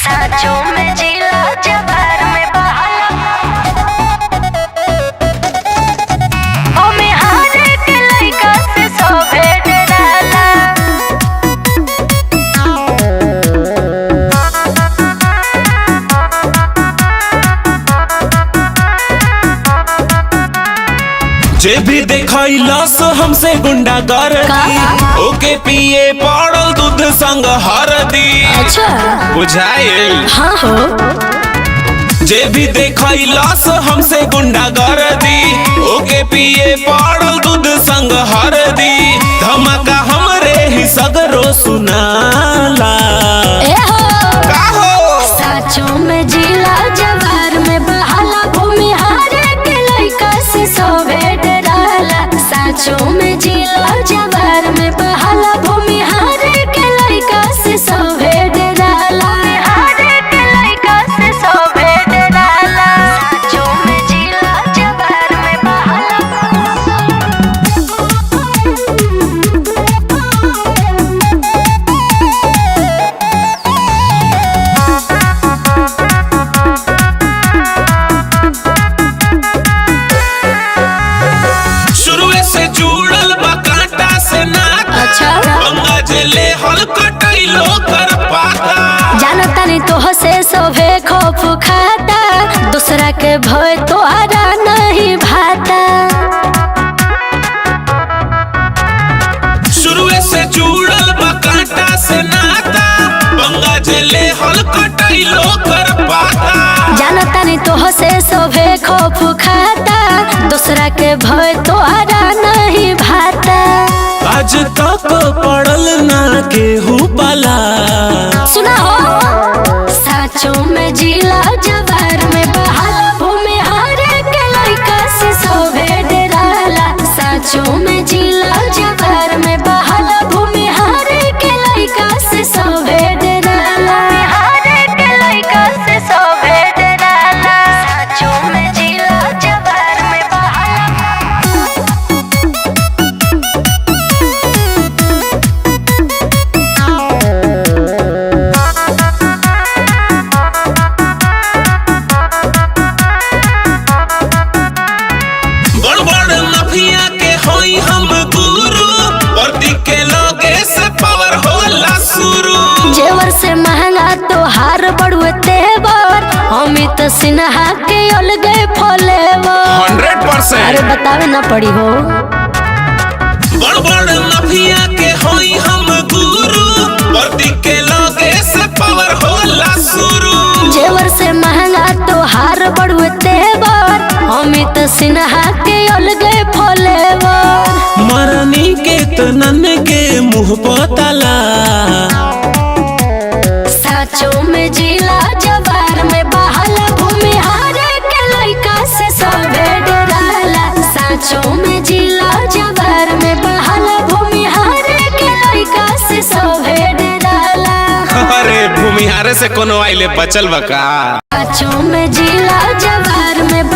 साँचों में जिला जवार में बहाला ओ में हारे के लइका से सोभे डराला। जे भी देखैलस हमसे गुंडा कर ओके पिए पड़ल दूध संग हरदी। अच्छा बुझाइल? हाँ हो। जे भी देखैलस हमसे गुंडा कर दी ओके पिए पड़ल दूध संग हरदी। धमाका हमरे ही सगरो सुनाला। का हो? साँचों में जिला जवार में बहाला भूमि हारे के लइका से सोभे डराला। साँचों में जिला जवार में बहाला भूमि हारे के लइका से सोभे डराला। हारे के लइका से सोभे डराला। साँचों में जिला जवार में बहाला शुरुए से जुड़ल बा कांटा से नाता। अच्छा गंगा जले हल कटैलो कर पाता। जानता नहीं तो से सोभे खौफ खाता। दूसरा के भय तो आरा नहीं भाता। शुरुए से जुड़ल बा कांटा से नाता। गंगा जले हल कटैलो कर पाता। जानता नहीं तो से सोभे खौफ खाता। दूसरा के भय तो आरा नहीं भाता। आज तक पड़ल ना केहू पाला। सुना हो साँचों में जिला जवार में बहाला भूमि हारे के लइका से सोभे डराला। साँचों में जिला जवार में बहाला भूमि हारे के लइका से सोभे डराला। हारे के लइका से सोभे डराला। साँचों में जिला जवार में बहाला बड़ बड़ माफिया के होई हम गुरु। वर्दी के लोगे से पावर होला शुरू। जेवर से महंगा तो हार बढ़ुए तेवर। अमित सिन्हा के अलगे फलेवर। 100%। अरे बतावे ना पड़ी हो। बड़ बड़ माफिया के होई हम गुरु। वर्दी के लोगे से पावर होला शुरू। जेवर से महंगा तो हार बढ़ुए तेवर। अमित सिन्हा के अलगे फलेवर। मरनी के तनन के मुंह पताला। साँचों में जिला जवार में बहाला भूमि हारे के लइका से सोभे डराला। साँचों में जिला जवार में बहाला भूमि हारे के लइका से सोभे डराला। अरे भूमिहारे से कोनो आइले बचल बका। साँचों में जिला जवार में